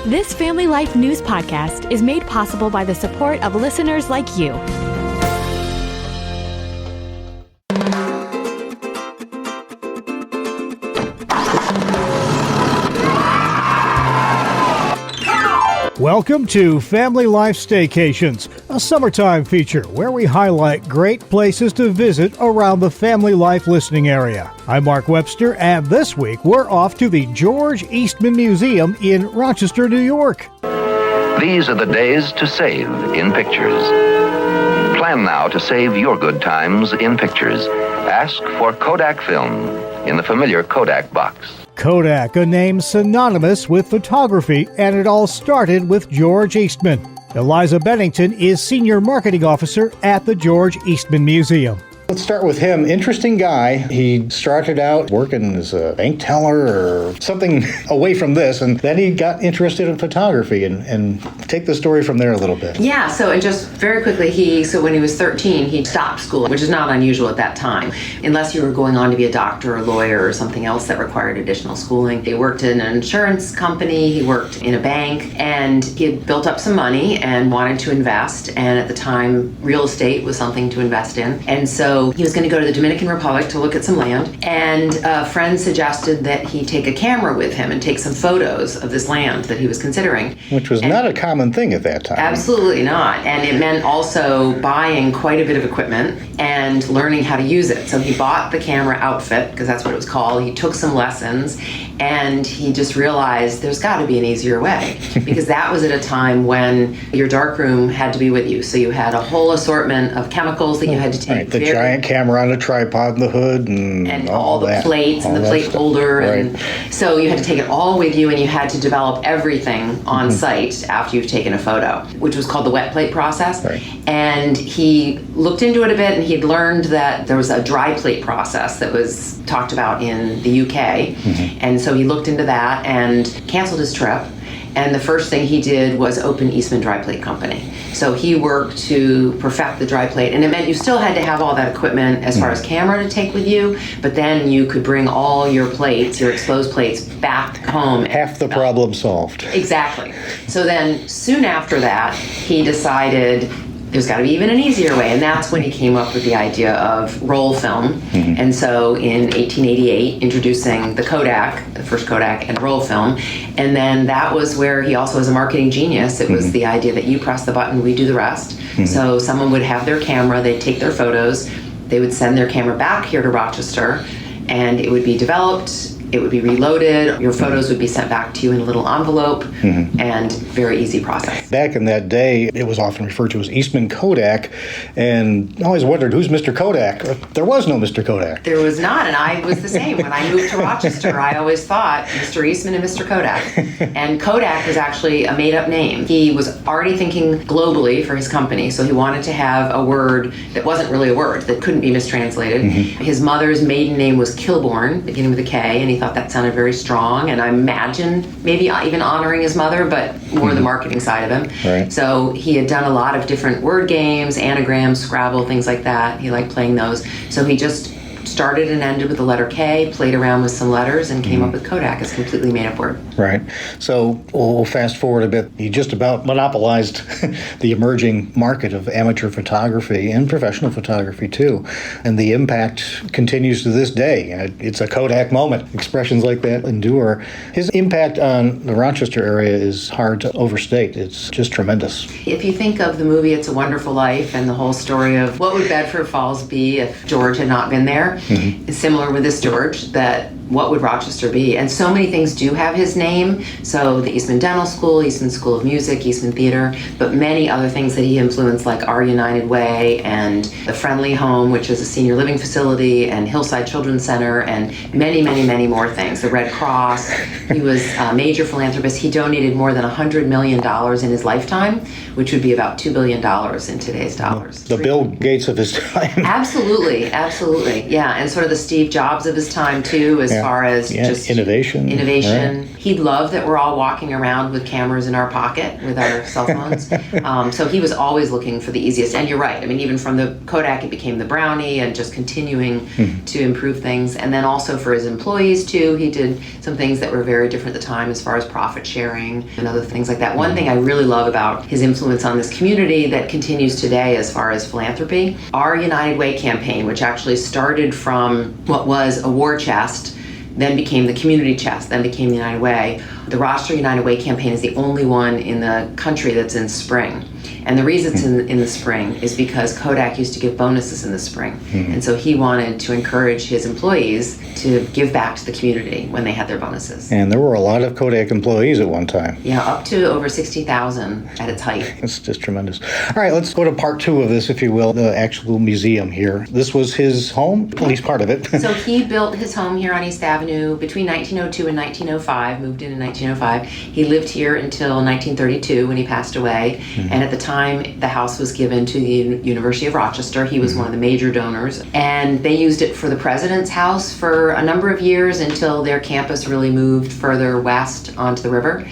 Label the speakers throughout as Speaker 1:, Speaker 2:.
Speaker 1: This Family Life News podcast is made possible by the support of listeners like you.
Speaker 2: Welcome to Family Life Staycations, a summertime feature where we highlight great places to visit around the Family Life listening area. I'm Mark Webster, and this week we're off to the George Eastman Museum in Rochester, New York.
Speaker 3: These are the days to save in pictures. Plan now to save your good times in pictures. Ask for Kodak film in the familiar Kodak box.
Speaker 2: Kodak, a name synonymous with photography, and it all started with George Eastman. Eliza Benington is Senior Marketing Officer at the George Eastman Museum.
Speaker 4: Let's start with him. Interesting guy. He started out working as a bank teller or something away from this, and then he got interested in photography, and take the story from there a little bit.
Speaker 5: Yeah, and just very quickly, when he was 13, he stopped school, which is not unusual at that time, unless you were going on to be a doctor or a lawyer or something else that required additional schooling. He worked in an insurance company, he worked in a bank, and he had built up some money and wanted to invest, and at the time, real estate was something to invest in, and so he was going to go to the Dominican Republic to look at some land, and a friend suggested that he take a camera with him and take some photos of this land that he was considering.
Speaker 4: Which was not a common thing at that time.
Speaker 5: Absolutely not. And it meant also buying quite a bit of equipment and learning how to use it. So he bought the camera outfit, because that's what it was called. He took some lessons, and he just realized there's got to be an easier way, because that was at a time when your darkroom had to be with you. So you had a whole assortment of chemicals that you had to take.
Speaker 4: Right, the giant camera on a tripod in the hood and
Speaker 5: all the plates and the plate holder.
Speaker 4: Right.
Speaker 5: And so you had to take it all with you, and you had to develop everything on site after you've taken a photo, which was called the wet plate process.
Speaker 4: Right.
Speaker 5: And he looked into it a bit, and he'd learned that there was a dry plate process that was talked about in the UK. And so he looked into that and canceled his trip. And the first thing he did was open Eastman Dry Plate Company. So he worked to perfect the dry plate. And it meant you still had to have all that equipment as far as camera to take with you, but then you could bring all your plates, your exposed plates, back home.
Speaker 4: Half the problem solved.
Speaker 5: Exactly. So then soon after that, he decided there's got to be even an easier way, and that's when he came up with the idea of roll film. And so in 1888, introducing the Kodak, the first Kodak, and roll film, and then that was where he also was a marketing genius. It was the idea that you press the button, we do the rest. So someone would have their camera, they'd take their photos, they would send their camera back here to Rochester, and it would be developed, it would be reloaded, your photos would be sent back to you in a little envelope, and very easy process.
Speaker 4: Back in that day, it was often referred to as Eastman Kodak, and I always wondered, who's Mr. Kodak? There was no Mr. Kodak.
Speaker 5: There was not, and I was the same. When I moved to Rochester, I always thought Mr. Eastman and Mr. Kodak. And Kodak was actually a made-up name. He was already thinking globally for his company, so he wanted to have a word that wasn't really a word, that couldn't be mistranslated. His mother's maiden name was Kilbourne, beginning with a K, and he thought that sounded very strong, and I imagine maybe even honoring his mother, but more the marketing side of him.
Speaker 4: Right.
Speaker 5: So he had done a lot of different word games, anagrams, Scrabble, things like that. He liked playing those. So he just started and ended with the letter K, played around with some letters, and came up with Kodak as a completely made-up word.
Speaker 4: Right. So we'll fast forward a bit. He just about monopolized the emerging market of amateur photography and professional photography, too. And the impact continues to this day. It's a Kodak moment. Expressions like that endure. His impact on the Rochester area is hard to overstate. It's just tremendous.
Speaker 5: If you think of the movie It's a Wonderful Life and the whole story of what would Bedford Falls be if George had not been there, it's similar with this George, that what would Rochester be? And so many things do have his name. So the Eastman Dental School, Eastman School of Music, Eastman Theater, but many other things that he influenced, like Our United Way and the Friendly Home, which is a senior living facility, and Hillside Children's Center, and many, many, many more things. The Red Cross. He was a major philanthropist. He donated more than $100 million in his lifetime, which would be about $2 billion in today's dollars.
Speaker 4: The Bill Gates of his time.
Speaker 5: Absolutely, absolutely. Yeah, and sort of the Steve Jobs of his time, too, as far as just
Speaker 4: innovation.
Speaker 5: Right. He loved that we're all walking around with cameras in our pocket with our cell phones. So he was always looking for the easiest. And you're right. I mean, even from the Kodak, it became the Brownie, and just continuing to improve things. And then also for his employees too, he did some things that were very different at the time as far as profit sharing and other things like that. One thing I really love about his influence on this community that continues today as far as philanthropy, our United Way campaign, which actually started from what was a war chest, then became the community chest, then became the United Way. The Rochcester United Way campaign is the only one in the country that's in spring. And the reason it's in the spring is because Kodak used to give bonuses in the spring. And so he wanted to encourage his employees to give back to the community when they had their bonuses.
Speaker 4: And there were a lot of Kodak employees at one time.
Speaker 5: Yeah, up to over 60,000 at its height.
Speaker 4: It's just tremendous. All right, let's go to part 2 of this, if you will, the actual museum here. This was his home, at least part of it.
Speaker 5: So he built his home here on East Avenue between 1902 and 1905, moved in 1905. He lived here until 1932 when he passed away. And at the time, the house was given to the University of Rochester. He was one of the major donors. And they used it for the president's house for a number of years until their campus really moved further west onto the river.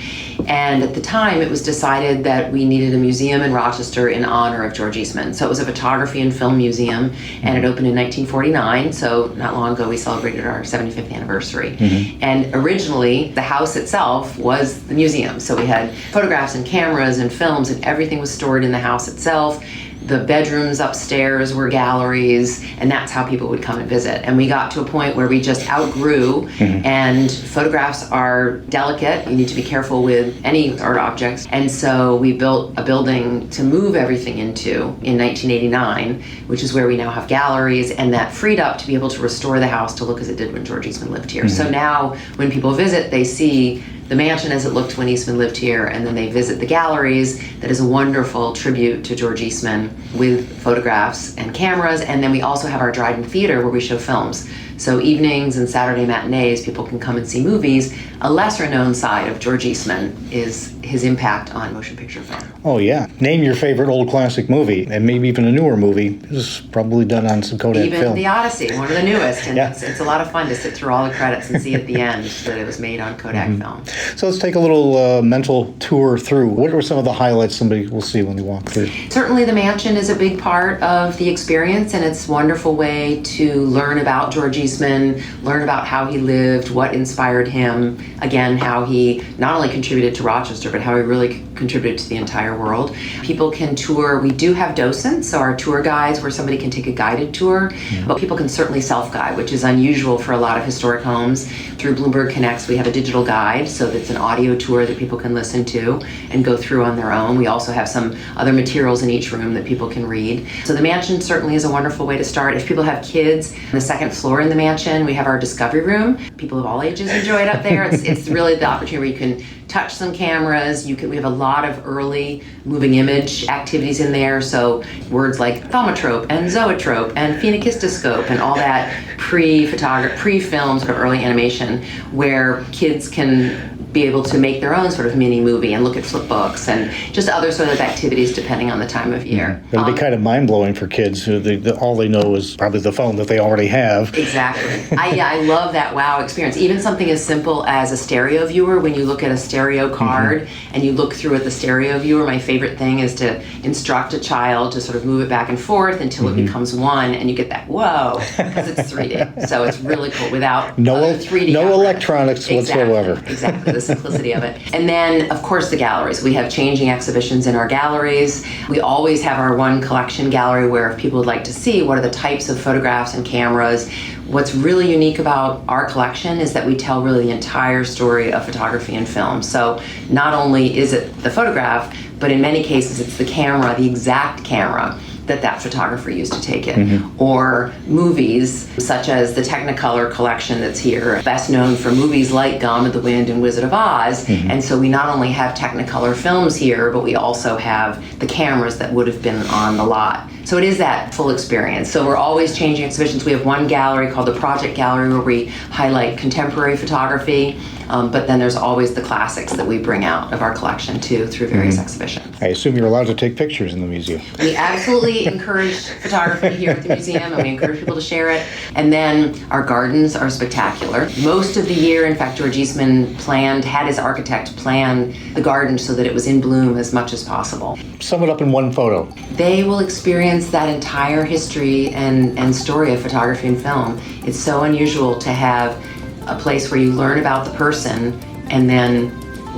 Speaker 5: And at the time, it was decided that we needed a museum in Rochester in honor of George Eastman. So it was a photography and film museum, and it opened in 1949. So not long ago, we celebrated our 75th anniversary. And originally, the house itself was the museum. So we had photographs and cameras and films, and everything was stored in the house itself. The bedrooms upstairs were galleries, and that's how people would come and visit. And we got to a point where we just outgrew, and photographs are delicate. You need to be careful with any art objects. And so we built a building to move everything into in 1989, which is where we now have galleries, and that freed up to be able to restore the house to look as it did when George Eastman lived here. So now when people visit, they see the mansion as it looked when Eastman lived here, and then they visit the galleries. That is a wonderful tribute to George Eastman with photographs and cameras. And then we also have our Dryden Theater where we show films. So evenings and Saturday matinees, people can come and see movies. A lesser known side of George Eastman is his impact on motion picture film.
Speaker 4: Oh, yeah. Name your favorite old classic movie, and maybe even a newer movie. This is probably done on some Kodak
Speaker 5: even
Speaker 4: film.
Speaker 5: The Odyssey, one of the newest. And it's a lot of fun to sit through all the credits and see at the end that it was made on Kodak film.
Speaker 4: So let's take a little mental tour through. What are some of the highlights somebody will see when they walk through?
Speaker 5: Certainly the mansion is a big part of the experience, and it's a wonderful way to learn about George Eastman, learn about how he lived, what inspired him, again, how he not only contributed to Rochester, but how he really contributed to the entire world. People can tour. We do have docents, so our tour guides where somebody can take a guided tour, but people can certainly self-guide, which is unusual for a lot of historic homes. Through Bloomberg Connects, we have a digital guide, so that's an audio tour that people can listen to and go through on their own. We also have some other materials in each room that people can read. So the mansion certainly is a wonderful way to start. If people have kids, on the second floor in the mansion, we have our discovery room. People of all ages enjoy it up there. It's really the opportunity where you can touch some cameras. We have a lot of early moving image activities in there. So words like thaumatrope and zoetrope and phenakistoscope and all that pre-film sort of early animation where kids can be able to make their own sort of mini movie and look at flip books and just other sort of activities depending on the time of year.
Speaker 4: It'll be kind of mind-blowing for kids who all they know is probably the phone that they already have.
Speaker 5: Exactly. I love that wow experience. Even something as simple as a stereo viewer, when you look at a stereo card and you look through at the stereo viewer, my favorite thing is to instruct a child to sort of move it back and forth until it becomes one, and you get that whoa, because it's 3D. So it's really cool without
Speaker 4: no
Speaker 5: 3D
Speaker 4: no
Speaker 5: apparatus.
Speaker 4: electronics whatsoever.
Speaker 5: Exactly. The simplicity of it. And then, of course, the galleries. We have changing exhibitions in our galleries. We always have our one collection gallery where if people would like to see what are the types of photographs and cameras. What's really unique about our collection is that we tell really the entire story of photography and film. So not only is it the photograph, but in many cases it's the camera, the exact camera that photographer used to take it. Or movies, such as the Technicolor collection that's here, best known for movies like Gone with the Wind and Wizard of Oz. And so we not only have Technicolor films here, but we also have the cameras that would have been on the lot So it is that full experience. So we're always changing exhibitions. We have one gallery called the Project Gallery where we highlight contemporary photography, but then there's always the classics that we bring out of our collection too through various exhibitions.
Speaker 4: I assume you're allowed to take pictures in the museum.
Speaker 5: We absolutely encourage photography here at the museum, and we encourage people to share it. And then our gardens are spectacular. Most of the year, in fact, George Eastman had his architect plan the garden so that it was in bloom as much as possible.
Speaker 4: Sum it up in one photo.
Speaker 5: They will experience that entire history and story of photography and film. It's so unusual to have a place where you learn about the person and then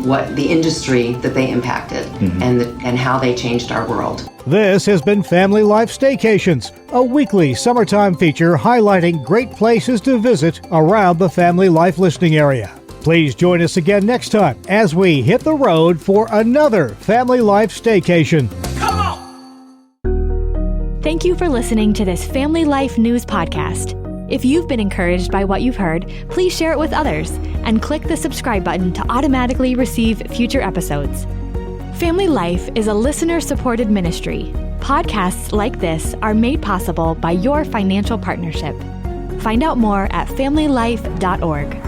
Speaker 5: what the industry that they impacted and how they changed our world.
Speaker 2: This has been Family Life Staycations, a weekly summertime feature highlighting great places to visit around the Family Life listening area. Please join us again next time as we hit the road for another Family Life Staycation.
Speaker 1: Thank you for listening to this Family Life News podcast. If you've been encouraged by what you've heard, please share it with others and click the subscribe button to automatically receive future episodes. Family Life is a listener-supported ministry. Podcasts like this are made possible by your financial partnership. Find out more at familylife.org.